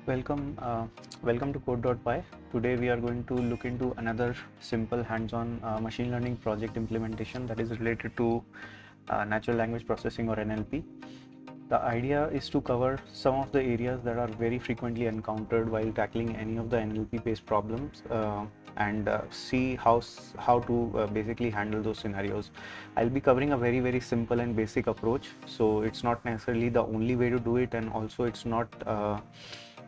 Welcome to Code.py. Today we are going to look into another simple hands-on machine learning project implementation that is related to natural language processing or NLP. The idea is to cover some of the areas that are very frequently encountered while tackling any of the NLP-based problems and see how to basically handle those scenarios. I'll be covering a very simple and basic approach, so it's not necessarily the only way to do it, and also it's not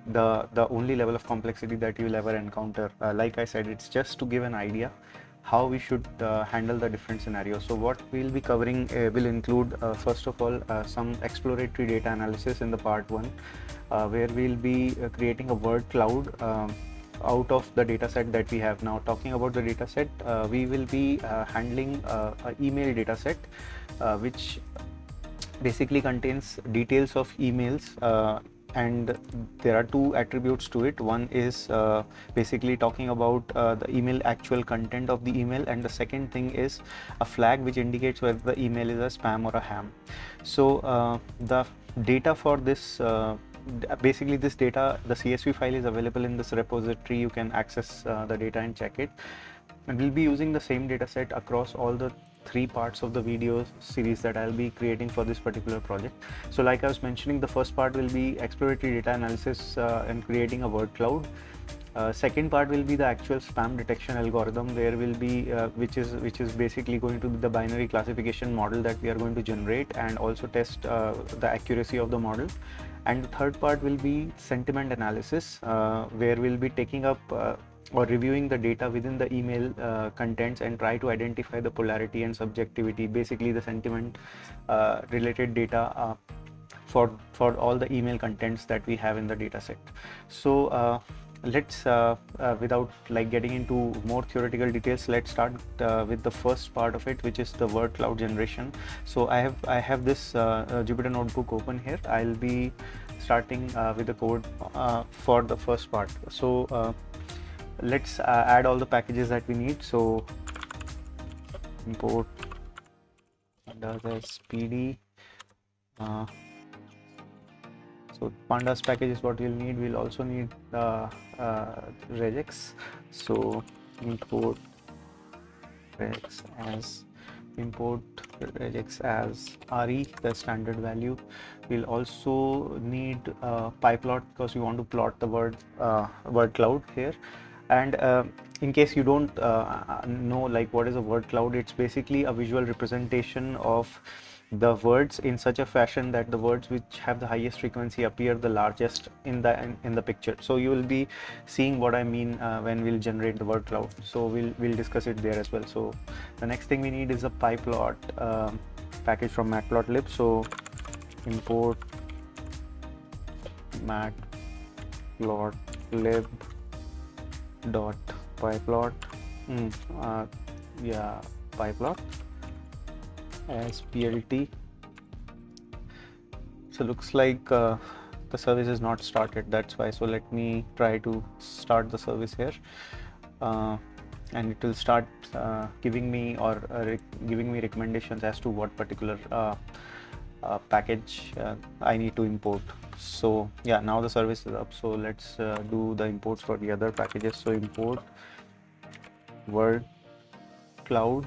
the only level of complexity that you'll ever encounter. Like I said, it's just to give an idea how we should handle the different scenarios. So what we'll be covering will include first of all some exploratory data analysis in the part 1, where we'll be creating a word cloud out of the data set that we have. Now, talking about the data set, we will be handling an email data set which basically contains details of emails, and there are two attributes to it. One is basically talking about the email actual content of the email, and the second thing is a flag which indicates whether the email is a spam or a ham. So the data for this basically this data, the CSV file is available in this repository. You can access the data and check it, and we'll be using the same data set across all the 3 parts of the video series that I'll be creating for this particular project. So like I was mentioning, the first part will be exploratory data analysis and creating a word cloud. Second part will be the actual spam detection algorithm, where will be which is basically going to be the binary classification model that we are going to generate and also test the accuracy of the model. And the third part will be sentiment analysis, where we'll be taking up or reviewing the data within the email contents and try to identify the polarity and subjectivity, basically the sentiment related data for all the email contents that we have in the data set. So let's without like getting into more theoretical details, let's start with the first part of it, which is the word cloud generation. So I have this Jupyter notebook open here. I'll be starting with the code for the first part. So let's add all the packages that we need. So import pandas pd. So pandas package is what we'll need. We'll also need regex. So import regex as re, the standard value. We'll also need pyplot, because we want to plot the word cloud here. And in case you don't know like what is a word cloud, it's basically a visual representation of the words in such a fashion that the words which have the highest frequency appear the largest in the picture. So you will be seeing what I mean when we'll generate the word cloud. So we'll discuss it there as well. So the next thing we need is a pyplot package from matplotlib. So import matplotlib dot pyplot pyplot as plt. So looks like the service is not started, that's why. So let me try to start the service here, and it will start giving me recommendations as to what particular package I need to import. So yeah, now the service is up. So let's do the imports for the other packages. So import word cloud.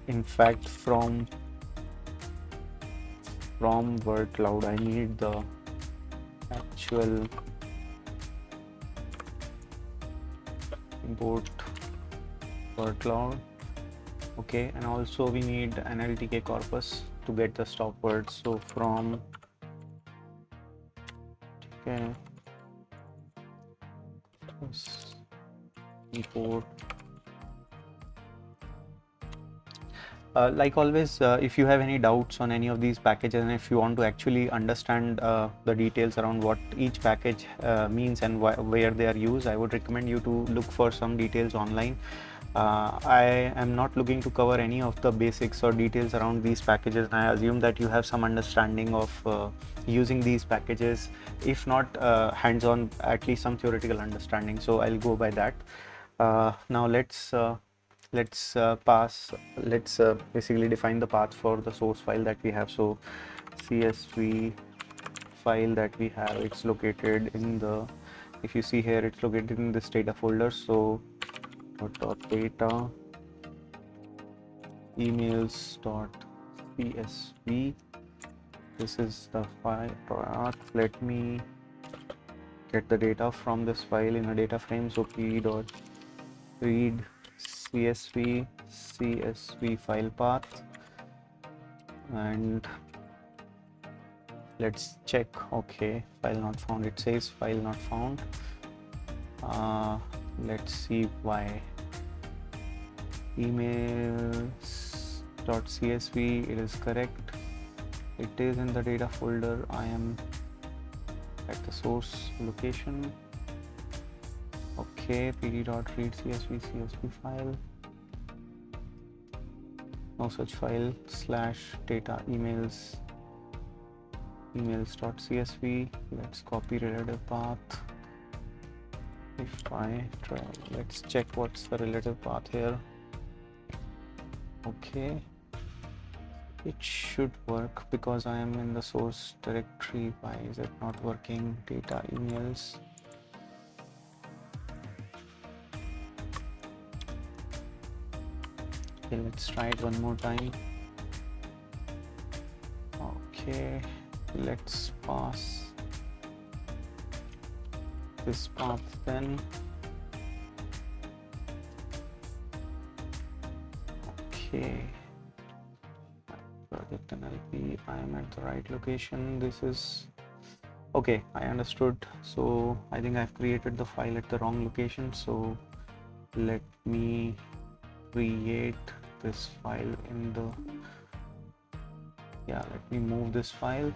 In fact, from word cloud I need the actual import word cloud. Okay, and also we need NLTK corpus to get the stop words. So from import. Like always, if you have any doubts on any of these packages, and if you want to actually understand the details around what each package means and where they are used, I would recommend you to look for some details online. I am not looking to cover any of the basics or details around these packages, and I assume that you have some understanding of using these packages, if not hands-on, at least some theoretical understanding. So I'll go by that. Now let's basically define the path for the source file that we have. So CSV file that we have, it's located in the, if you see here, it's located in this data folder. So .data emails.csv, this is the file path. Let me get the data from this file in a data frame. So p.read csv file path, and let's check. Okay, file not found, it says file not found. Let's see why. Emails.csv, it is correct, it is in the data folder. I am at the source location. Okay, pd.read csv file, no such file. /data emails.csv, let's copy relative path. If I try, let's check what's the relative path here. Okay, it should work because I am in the source directory. Why is it not working? Data emails. Okay, let's try it one more time. Okay, let's pass this path then. Okay, project NLP, I am at the right location. This is okay, I understood. So I think I've created the file at the wrong location. So let me create this file in the, yeah, let me move this file.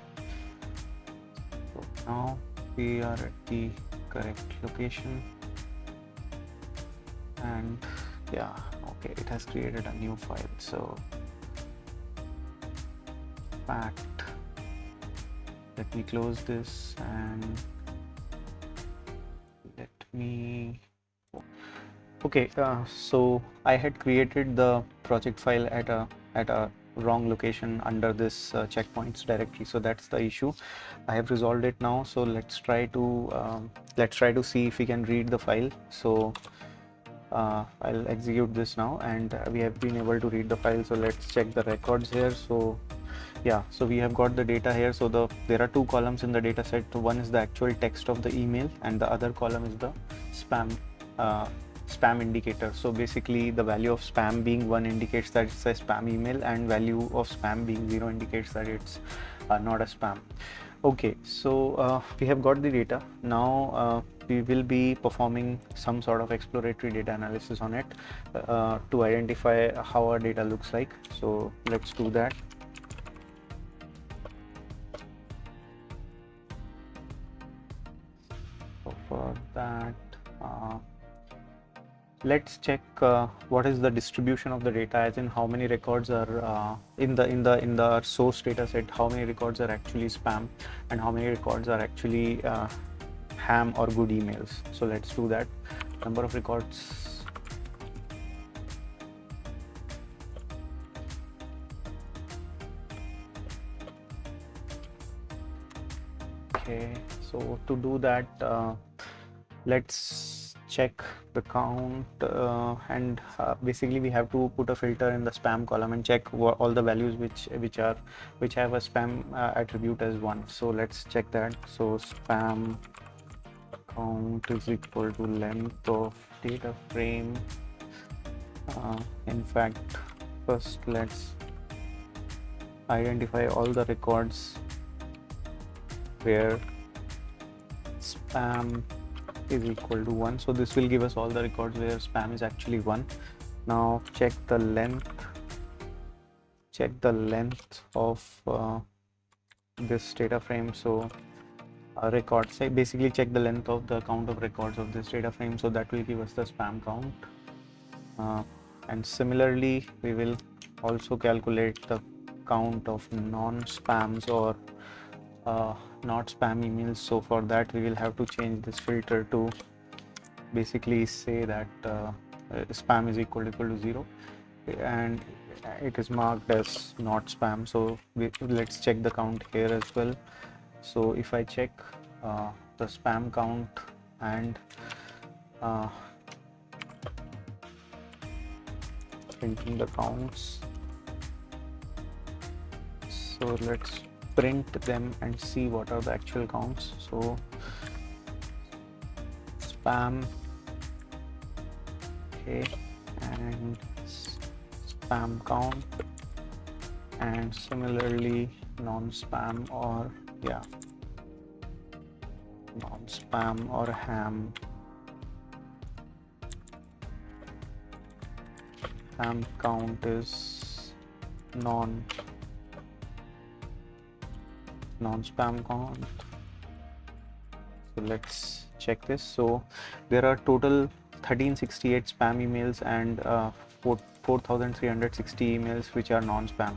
So now we are at the correct location, and yeah, okay, it has created a new file. So fact, let me close this and let me, okay, so I had created the project file at a wrong location under this checkpoints directory. So that's the issue. I have resolved it now. So let's try to see if we can read the file. So I'll execute this now, and we have been able to read the file. So let's check the records here. So yeah, so we have got the data here. So there are two columns in the data set. One is the actual text of the email, and the other column is the spam indicator. So basically the value of spam being 1 indicates that it's a spam email, and value of spam being 0 indicates that it's not a spam. Okay, so we have got the data. Now we will be performing some sort of exploratory data analysis on it to identify how our data looks like. So let's do that. So for that, let's check what is the distribution of the data, as in how many records are in the source data set, how many records are actually spam and how many records are actually ham or good emails. So let's do that. Number of records, okay, so to do that, let's check the count, and basically we have to put a filter in the spam column and check all the values which have a spam attribute as 1. So let's check that. So spam count is equal to length of data frame. In fact, first let's identify all the records where spam is equal to 1. So this will give us all the records where spam is actually 1. Now check the length of this data frame. So records, basically check the length of the count of records of this data frame. So that will give us the spam count, and similarly we will also calculate the count of non-spams or not spam emails. So for that we will have to change this filter to basically say that spam is equal to 0, and it is marked as not spam. So let's check the count here as well. So if I check the spam count and printing the counts, so let's print them and see what are the actual counts. So spam, okay, and spam count, and similarly non-spam or non-spam or ham. Spam count is non-spam count. So let's check this. So there are total 1368 spam emails and 4360 emails which are non-spam,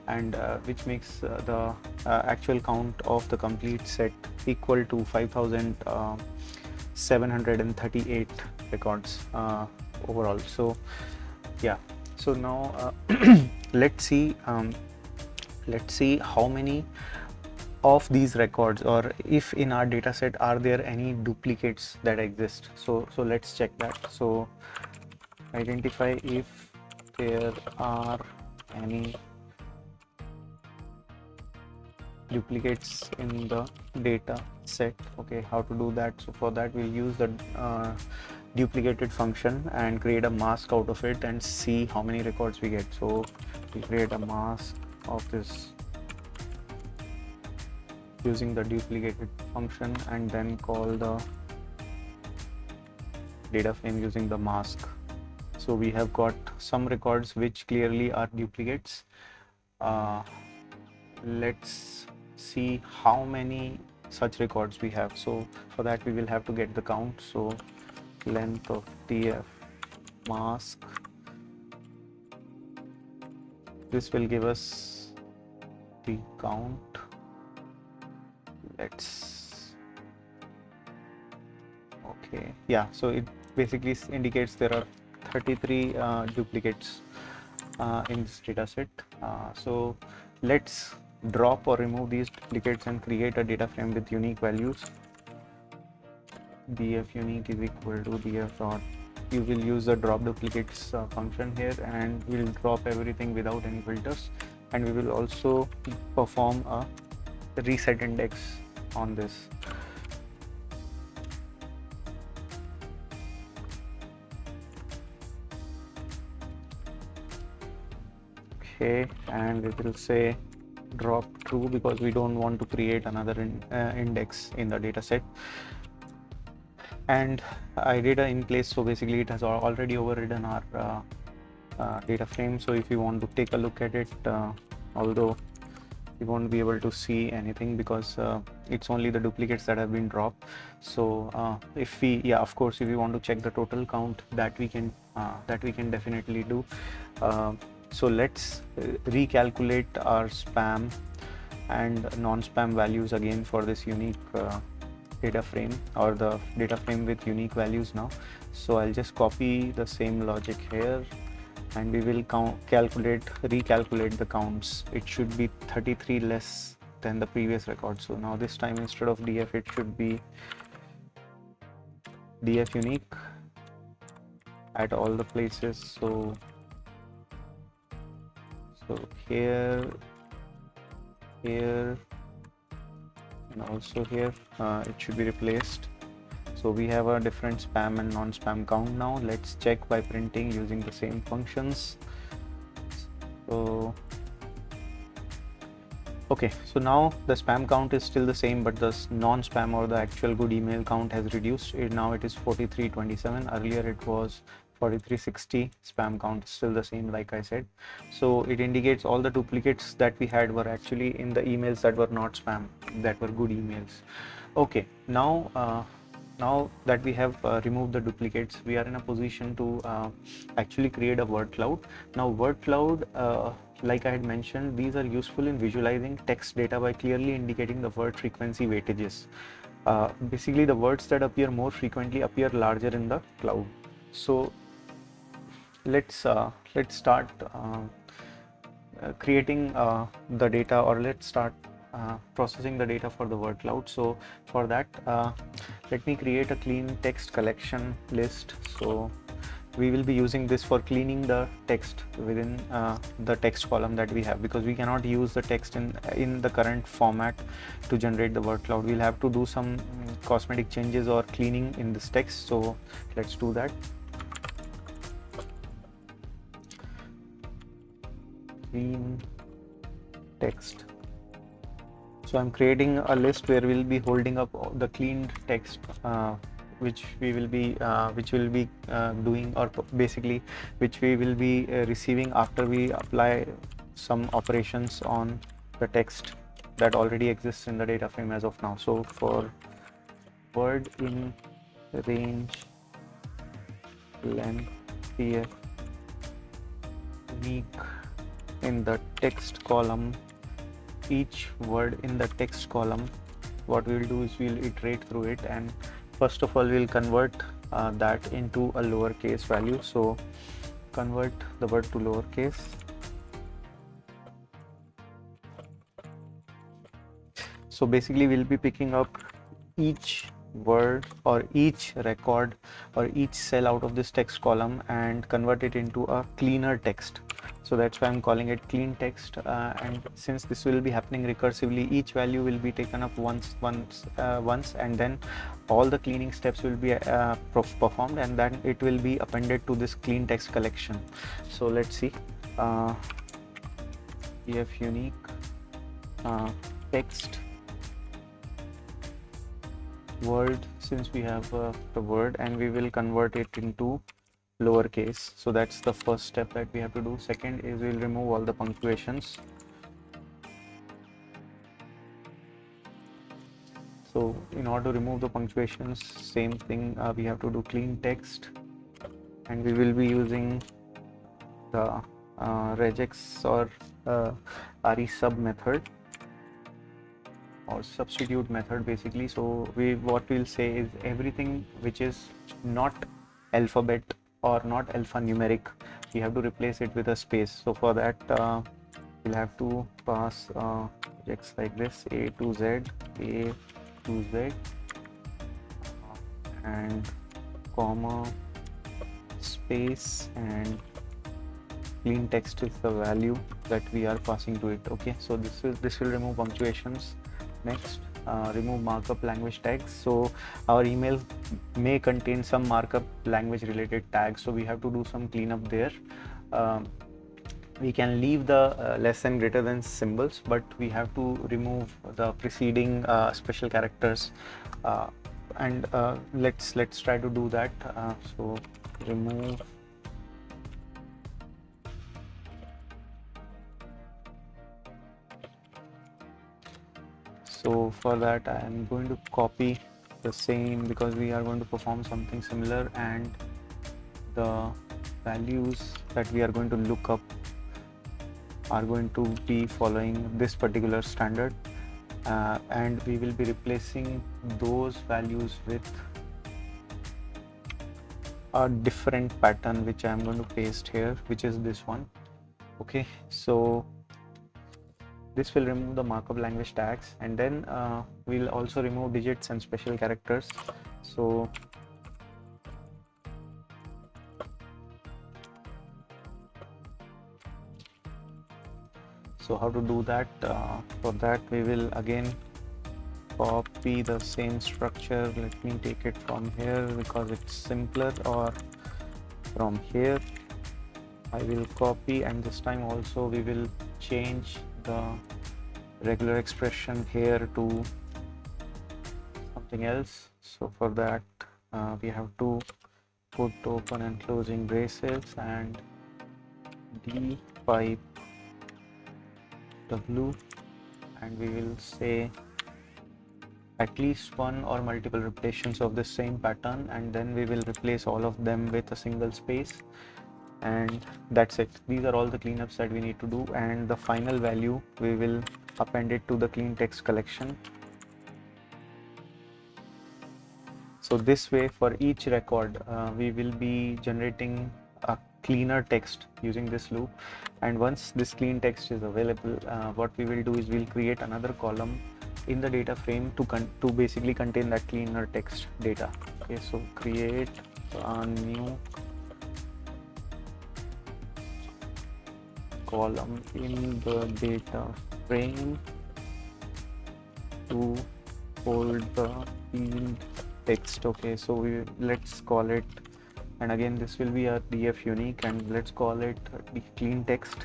and which makes the actual count of the complete set equal to 5738 records overall. So yeah, so now let's see how many of these records, or if in our data set are there any duplicates that exist. So let's check that. So identify if there are any duplicates in the data set. Okay, how to do that? So for that we'll use the duplicated function and create a mask out of it and see how many records we get. So we create a mask of this using the duplicated function and then call the data frame using the mask. So we have got some records which clearly are duplicates. Let's see how many such records we have. So for that we will have to get the count. So length of df mask, this will give us the count. Okay, yeah, so it basically indicates there are 33 duplicates in this data set. So let's drop or remove these duplicates and create a data frame with unique values. df unique is equal to df dot, you will use the drop duplicates function here, and we'll drop everything without any filters, and we will also perform a reset index on this. Okay, and we will say drop true because we don't want to create another index in the data set. And I did a in place, so basically it has already overridden our data frame. So if you want to take a look at it, although you won't be able to see anything because it's only the duplicates that have been dropped. So if we, of course, if you want to check the total count, that we can definitely do. So let's recalculate our spam and non-spam values again for this unique data frame, or the data frame with unique values now. So I'll just copy the same logic here, and we will recalculate the counts. It should be 33 less than the previous record. So now this time instead of df it should be df unique at all the places. So here, and also here it should be replaced. So we have a different spam and non-spam count now. Let's check by printing using the same functions. So okay, so now the spam count is still the same, but the non-spam or the actual good email count has reduced. Now it is 4327. Earlier it was 4360. Spam count is still the same, like I said. So it indicates all the duplicates that we had were actually in the emails that were not spam, that were good emails. Okay, now that we have removed the duplicates, we are in a position to actually create a word cloud. Now word cloud, like I had mentioned, these are useful in visualizing text data by clearly indicating the word frequency weightages. Basically the words that appear more frequently appear larger in the cloud. So let's start creating the data, or let's start processing the data for the word cloud. So for that, let me create a clean text collection list. So we will be using this for cleaning the text within the text column that we have, because we cannot use the text in the current format to generate the word cloud. We'll have to do some cosmetic changes or cleaning in this text. So let's do that. Clean text. So I'm creating a list where we'll be holding up the cleaned text, which will be doing, or basically which we will be receiving after we apply some operations on the text that already exists in the data frame as of now. So for word in range length pf unique in the text column, each word in the text column, what we will do is we'll iterate through it, and first of all we'll convert that into a lowercase value. So convert the word to lowercase. So basically we'll be picking up each word or each record or each cell out of this text column and convert it into a cleaner text. So that's why I'm calling it clean text, and since this will be happening recursively, each value will be taken up once, and then all the cleaning steps will be performed, and then it will be appended to this clean text collection. So let's see, pf unique text word, since we have the word, and we will convert it into lowercase. So that's the first step that we have to do. Second is we'll remove all the punctuations. So in order to remove the punctuations, same thing, we have to do clean text, and we will be using the regex or re sub method or substitute method basically. So what we'll say is everything which is not alphabet or not alphanumeric, we have to replace it with a space. So for that we'll have to pass regex like this, a to z, a to z, and comma, space, and clean text is the value that we are passing to it. Okay, so this will remove punctuations. Next, remove markup language tags. So our email may contain some markup language related tags, so we have to do some cleanup there. We can leave the less than greater than symbols, but we have to remove the preceding special characters, and let's try to do that. So remove So for that I am going to copy the same, because we are going to perform something similar, and the values that we are going to look up are going to be following this particular standard, and we will be replacing those values with a different pattern which I am going to paste here, which is this one. Okay, so this will remove the markup language tags, and then we'll also remove digits and special characters. So how to do that? For that we will again copy the same structure. Let me take it from here because it's simpler, or from here I will copy, and this time also we will change the regular expression here to something else. So for that we have to put open and closing braces and d pipe w, and we will say at least one or multiple repetitions of the same pattern, and then we will replace all of them with a single space, and that's it. These are all the cleanups that we need to do, and the final value we will append it to the clean text collection. So this way, for each record we will be generating a cleaner text using this loop. And once this clean text is available, what we will do is we'll create another column in the data frame to basically contain that cleaner text data. Okay, so create a new column in the data frame to hold the clean text. Okay, so let's call it, and again this will be a df unique, and let's call it the clean text.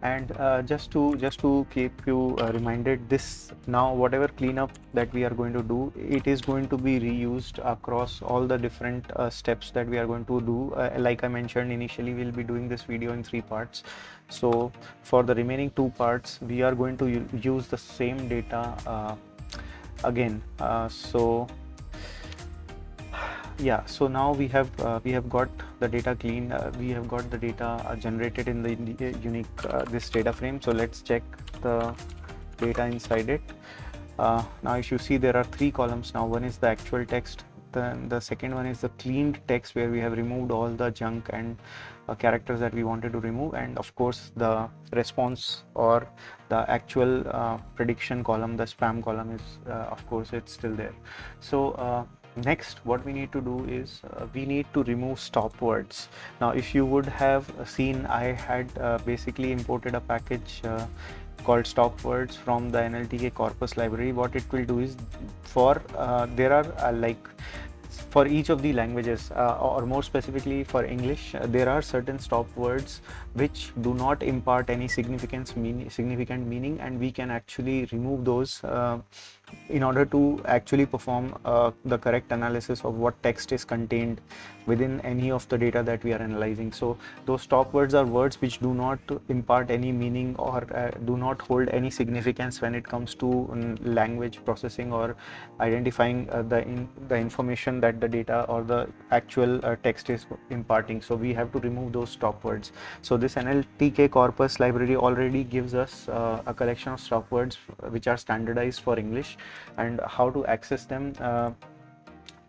And just to keep you reminded, this now whatever cleanup that we are going to do, it is going to be reused across all the different steps that we are going to do. Like I mentioned initially, we'll be doing this video in 3 parts. So for the remaining 2 parts, we are going to use the same data again. Yeah, so now we have got the data clean, we have got the data generated in the unique this data frame. So let's check the data inside it. Now if you see, there are 3 columns now. One is the actual text, then the second one is the cleaned text, where we have removed all the junk and characters that we wanted to remove, and of course the response or the actual prediction column, the spam column, is of course it's still there. So next what we need to do is we need to remove stop words. Now if you would have seen, I had basically imported a package called stop words from the NLTK corpus library. What it will do is, for there are like for each of the languages, or more specifically for English, there are certain stop words which do not impart any significant meaning, and we can actually remove those in order to actually perform the correct analysis of what text is contained within any of the data that we are analyzing. So those stop words are words which do not impart any meaning or do not hold any significance when it comes to language processing or identifying the information that the data or the actual text is imparting. So we have to remove those stop words. So this NLTK corpus library already gives us a collection of stop words which are standardized for English. And how to access them,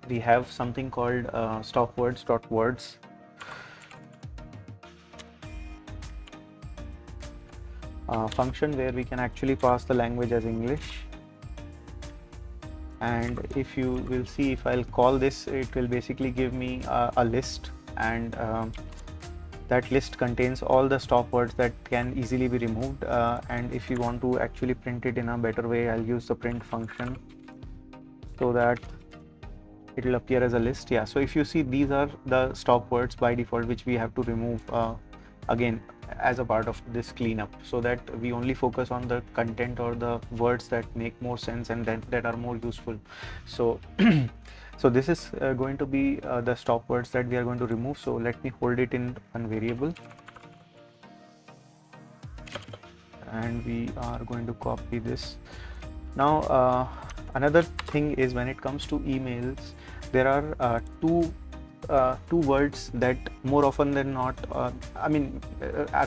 we have something called stopwords.words. Function where we can actually pass the language as English. And if you will see, if I'll call this, it will basically give me a list, and that list contains all the stop words that can easily be removed. And if you want to actually print it in a better way, I'll use the print function so that it will appear as a list. Yeah, so if you see, these are the stop words by default which we have to remove again as a part of this cleanup, so that we only focus on the content or the words that make more sense and that are more useful. So so this is going to be the stop words that we are going to remove. So let me hold it in one variable, and we are going to copy this. Now another thing is, when it comes to emails, there are two words that more often than not,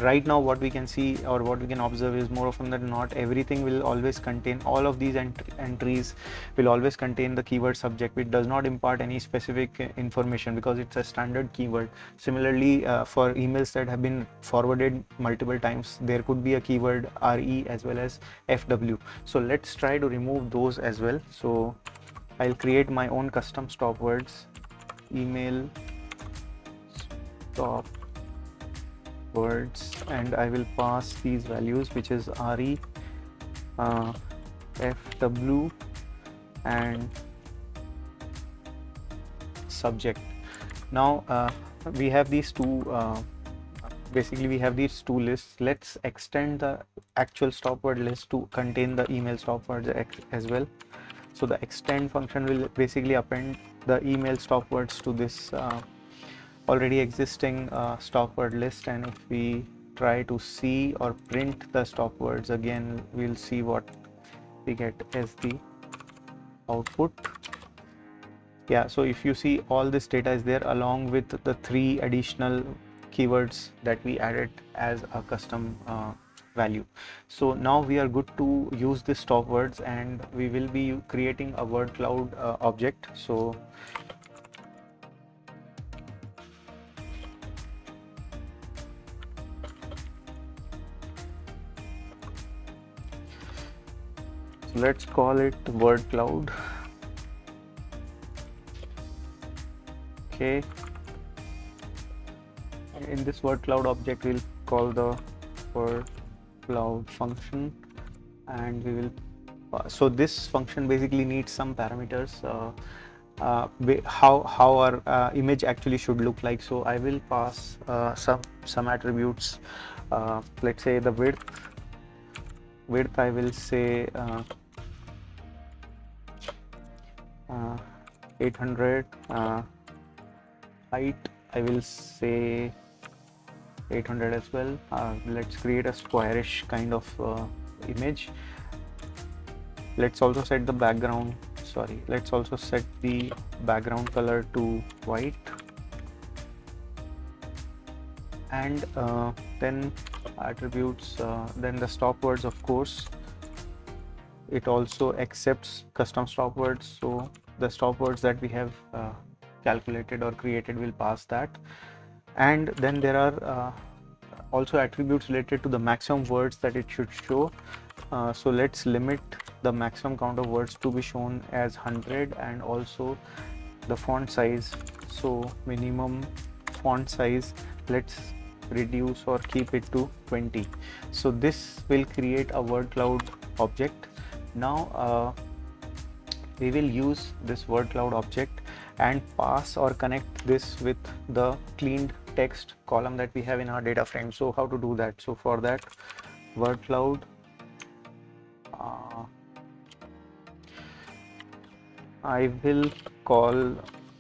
right now what we can see or what we can observe is, more often than not, everything will always contain, all of these entries will always contain the keyword subject, which does not impart any specific information because it's a standard keyword. Similarly, for emails that have been forwarded multiple times, there could be a keyword RE as well as FW. So let's try to remove those as well. So I'll create my own custom stop words, email stop words, and I will pass these values, which is RE, FW and subject. Now we have these two basically we have these two lists. Let's extend the actual stop word list to contain the email stop words as well. So the extend function will basically append the email stop words to this already existing stop word list, and if we try to see or print the stop words again, we'll see what we get as the output. Yeah, so if you see, all this data is there along with the 3 additional keywords that we added as a custom value. So now we are good to use this stop words, and we will be creating a word cloud object. So So let's call it word cloud. Okay, in this word cloud object we'll call the word cloud function, and we will so this function basically needs some parameters, how our image actually should look like. So I will pass some attributes. Let's say the width I will say 800, height I will say 800 as well. Let's create a squarish kind of image. Let's also set the background, let's also set the background color to white, and then attributes, then the stop words, of course it also accepts custom stop words, so the stop words that we have calculated or created will pass that. And then there are also attributes related to the maximum words that it should show. So let's limit the maximum count of words to be shown as 100, and also the font size. So minimum font size, let's reduce or keep it to 20. So this will create a word cloud object. Now we will use this word cloud object and pass or connect this with the cleaned text column that we have in our data frame. So how to do that? So for that, word cloud, I will call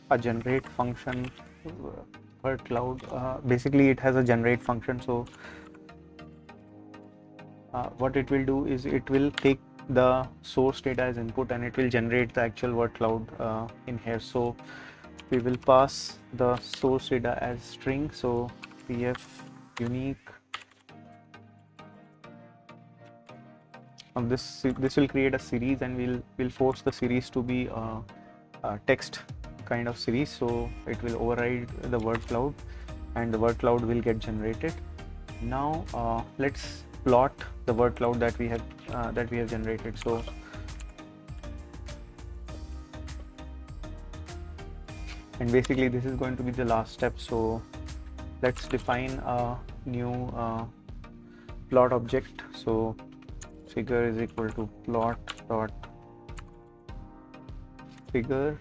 a generate function. Word cloud, basically it has a generate function. So what it will do is it will take the source data as input and it will generate the actual word cloud in here. So we will pass the source data as string, so pf unique. This will create a series, and we'll force the series to be a text kind of series. So it will override the word cloud and the word cloud will get generated. Now let's plot the word cloud that we have generated. So and basically this is going to be the last step. So let's define a new plot object. So figure is equal to plot dot figure,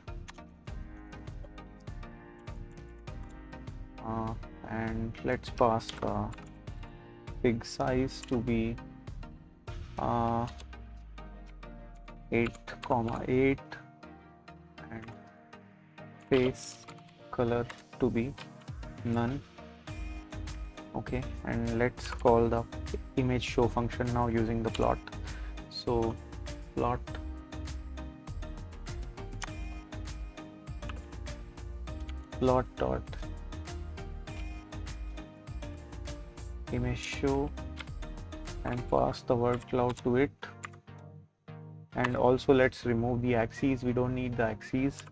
and let's pass the fig size to be 8,8 and face color to be none. Okay, and let's call the image show function now using the plot. So plot dot image show and pass the word cloud to it. And also let's remove the axes, we don't need the axes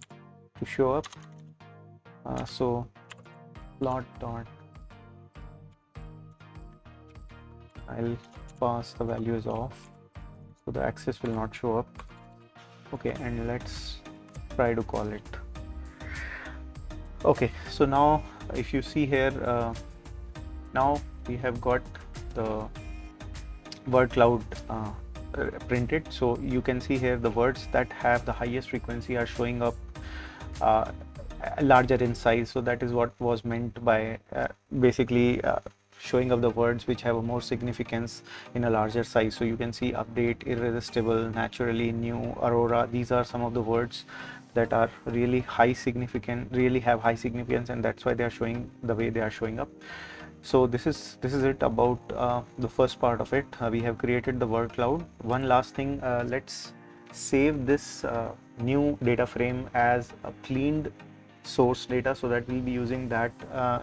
to show up. So plot dot, I'll pass the values off so the axis will not show up. Okay, and let's try to call it. Okay, so now if you see here, now we have got the word cloud printed. So you can see here the words that have the highest frequency are showing up larger in size. So that is what was meant by basically showing up the words which have a more significance in a larger size. So you can see update, irresistible, naturally, new, aurora. These are some of the words that are really have high significance, and that's why they are showing the way they are showing up. So this is it about the first part of it. We have created the word cloud. One last thing, let's save this new data frame as a cleaned source data, so that we'll be using that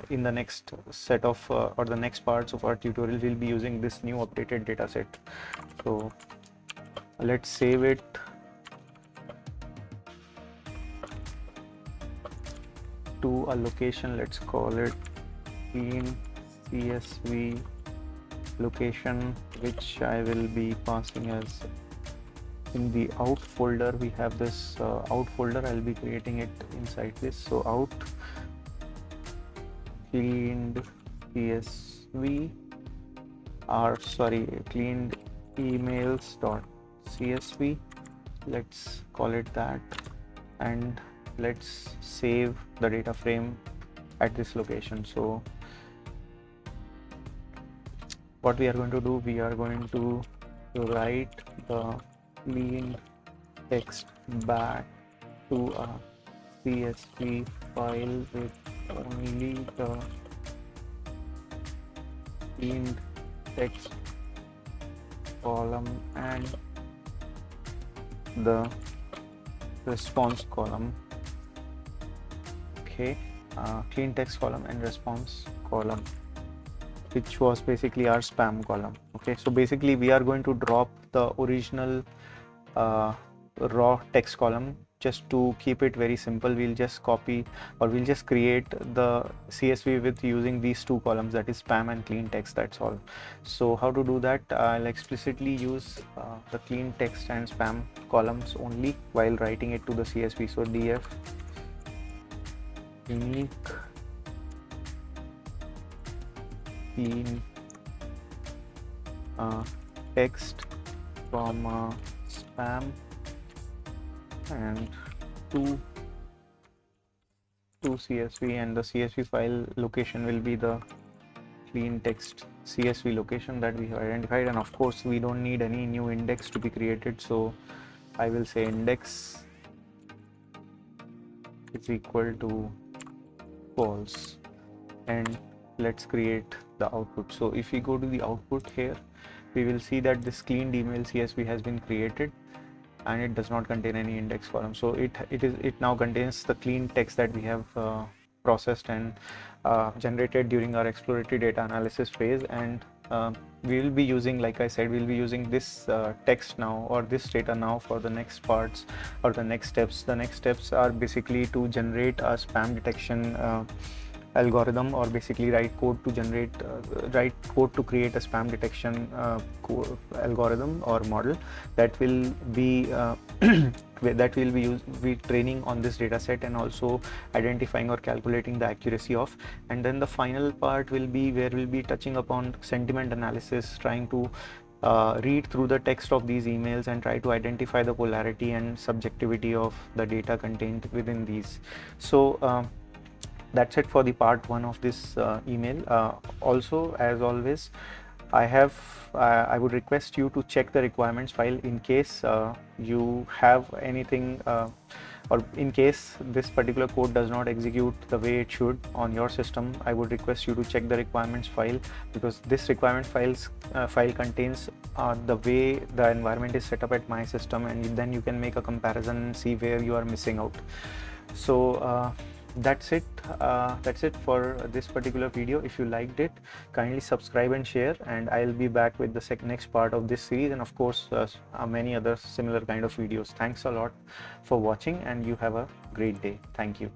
in the next set of or the next parts of our tutorial. We'll be using this new updated data set. So let's save it. To a location, let's call it clean CSV location, which I will be passing as in the out folder we have this out folder. I'll be creating it inside this. So out cleaned CSV cleaned emails.csv, let's call it that, and let's save the data frame at this location. So what we are going to do, we are going to write the clean text back to a CSV file with only the cleaned text column and the response column. Okay, clean text column and response column, which was basically our spam column. Okay, so basically we are going to drop the original raw text column. Just to keep it very simple, we'll just copy, or we'll just create the CSV with using these two columns, that is spam and clean text, that's all. So how to do that? I'll explicitly use the clean text and spam columns only while writing it to the CSV. So df unique clean text from spam and to CSV, and the CSV file location will be the clean text CSV location that we have identified. And of course we don't need any new index to be created, so I will say index is equal to false, and let's create the output. So if we go to the output here, we will see that this cleaned email CSV has been created and it does not contain any index column. So it now contains the clean text that we have processed and generated during our exploratory data analysis phase. And we will be using, like I said, we'll be using this text now, or this data now, for the next parts or the next steps. The next steps are basically to generate a spam detection algorithm, or basically write code to create a spam detection algorithm or model that will be that will be training on this data set, and also identifying or calculating the accuracy of. And then the final part will be where we'll be touching upon sentiment analysis, trying to read through the text of these emails and try to identify the polarity and subjectivity of the data contained within these. So that's it for the part 1 of this email. Also, as always, I would request you to check the requirements file in case you have anything, or in case this particular code does not execute the way it should on your system. I would request you to check the requirements file, because this requirement file contains the way the environment is set up at my system, and then you can make a comparison and see where you are missing out. So that's it for this particular video. If you liked it, kindly subscribe and share, and I'll be back with the next part of this series, and of course many other similar kind of videos. Thanks a lot for watching, and you have a great day. Thank you.